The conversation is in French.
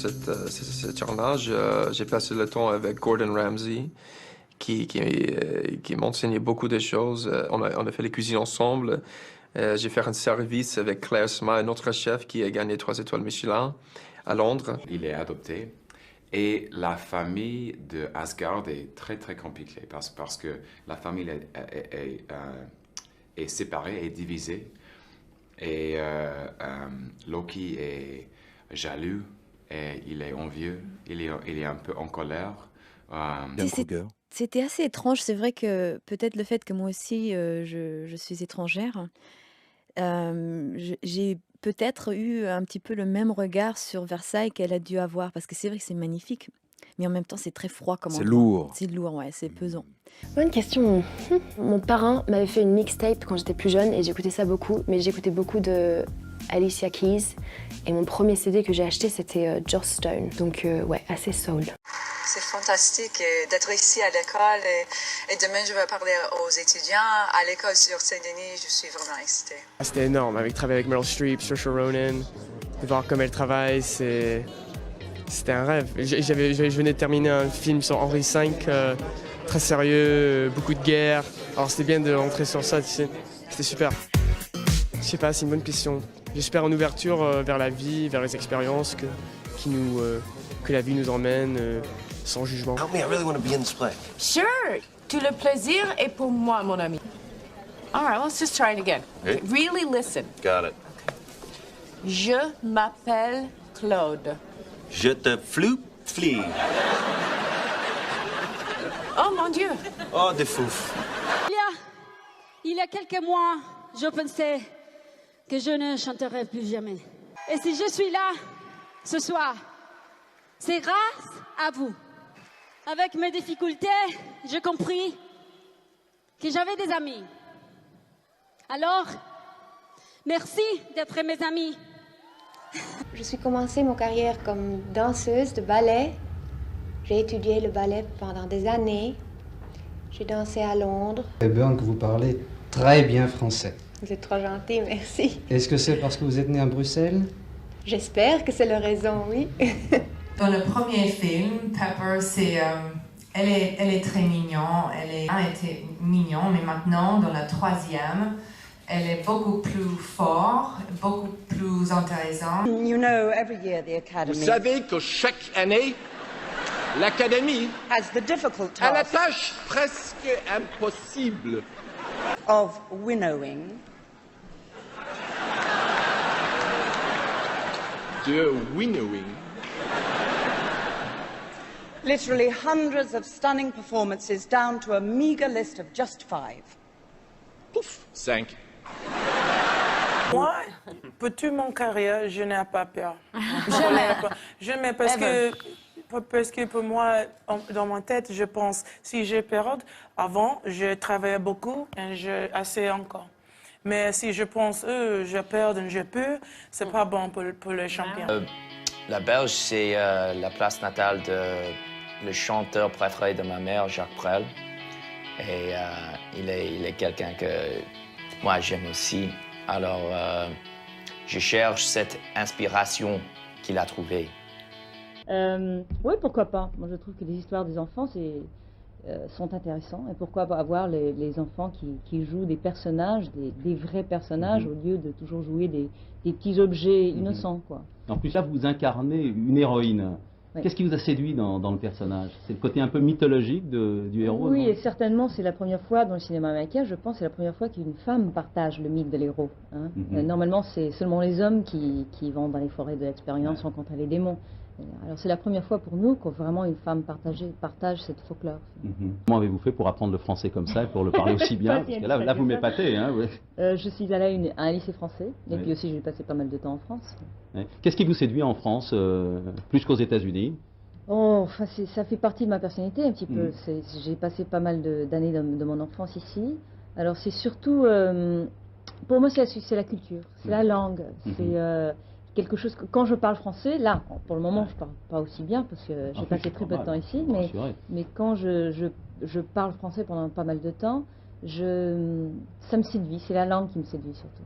ce tournage, j'ai passé le temps avec Gordon Ramsay, qui m'enseignait beaucoup de choses. On a fait les cuisines ensemble. J'ai fait un service avec Claire Sma, un autre chef qui a gagné 3 étoiles Michelin à Londres. Il est adopté. Et la famille de Asgard est très très compliquée parce que la famille est séparée, est divisée. Et Loki est jaloux, et il est envieux, il est un peu en colère. C'était assez étrange. C'est vrai que peut-être le fait que moi aussi, je suis étrangère, j'ai peut-être eu un petit peu le même regard sur Versailles qu'elle a dû avoir. Parce que c'est vrai que c'est magnifique, mais en même temps, c'est très froid comme C'est endroit. lourd. C'est lourd, ouais, c'est pesant. Bonne question. Mon parrain m'avait fait une mixtape quand j'étais plus jeune et j'écoutais ça beaucoup, mais j'écoutais beaucoup de Alicia Keys. Et mon premier CD que j'ai acheté, c'était Joss Stone. Donc ouais, assez soul. C'est fantastique d'être ici à l'école et demain je vais parler aux étudiants à l'école sur Saint-Denis. Je suis vraiment excitée. C'était énorme, travailler avec Meryl Streep, Saoirse Ronan, de voir comme elle travaille, c'était un rêve. Je venais de terminer un film sur Henri V, très sérieux, beaucoup de guerre. Alors c'était bien de rentrer sur ça, tu sais. C'était super. Je sais pas, c'est une bonne question. J'espère une ouverture vers la vie, vers les expériences, que la vie nous emmène sans jugement. Help me, I really want to be in this play. Sure. Tout le plaisir est pour moi, mon ami. All right, let's just try it again. Hey. Really listen. Got it. Je m'appelle Claude. Je te flie. Oh mon Dieu. Oh, des fouf. Il y a quelques mois, je pensais que je ne chanterais plus jamais. Et si je suis là ce soir, c'est grâce à vous. Avec mes difficultés, j'ai compris que j'avais des amis. Alors, merci d'être mes amis. Je suis commencé ma carrière comme danseuse de ballet. J'ai étudié le ballet pendant des années. J'ai dansé à Londres. C'est bien que vous parlez très bien français. Vous êtes trop gentil, merci. Est-ce que c'est parce que vous êtes né à Bruxelles? J'espère que c'est la raison, oui. Dans le premier film, Pepper, elle est très mignonne, elle a été mignonne, mais maintenant, dans la troisième, elle est beaucoup plus forte, beaucoup plus intéressante. You know, every year the Academy Vous savez que chaque année, l'Académie has the difficult a la task tâche presque impossible of winnowing de winnowing literally hundreds of stunning performances down to a meager list of just 5. Pouf, 5. Moi, pour toute mon carrière, je n'ai pas peur. Jamais, parce que pour moi, dans ma tête, je pense, si j'ai peur, avant, je travaillais beaucoup et je assez encore. Mais si je pense, je perds, je peux, c'est pas bon pour les champions. La Belge, c'est la place natale de le chanteur préféré de ma mère, Jacques Brel. Et il est quelqu'un que moi j'aime aussi. Alors, je cherche cette inspiration qu'il a trouvée. Oui, pourquoi pas. Moi, je trouve que les histoires des enfants sont intéressants. Et pourquoi pas avoir les enfants qui jouent des personnages, des vrais personnages, au lieu de toujours jouer des petits objets innocents, quoi. En plus, là, vous incarnez une héroïne. Oui. Qu'est-ce qui vous a séduit dans le personnage? C'est le côté un peu mythologique du héros? Oui, non? et certainement, c'est la première fois dans le cinéma américain, je pense, c'est la première fois qu'une femme partage le mythe de l'héros. Hein. Normalement, c'est seulement les hommes qui vont dans les forêts de l'expérience rencontrer les démons. Alors c'est la première fois pour nous que vraiment une femme partage cette folklore. Comment avez-vous fait pour apprendre le français comme ça et pour le parler aussi bien? Parce que là vous m'épatez. Hein, oui. Je suis allée à un lycée français, et puis aussi j'ai passé pas mal de temps en France. Ouais. Qu'est-ce qui vous séduit en France, plus qu'aux États-Unis? Oh, enfin, ça fait partie de ma personnalité un petit peu. J'ai passé pas mal d'années de mon enfance ici. Alors c'est surtout, pour moi c'est la culture, c'est la langue, c'est... quelque chose que, quand je parle français, là, pour le moment, je parle pas aussi bien parce que j'ai passé très peu de temps ici, mais quand je parle français pendant pas mal de temps, ça me séduit, c'est la langue qui me séduit surtout.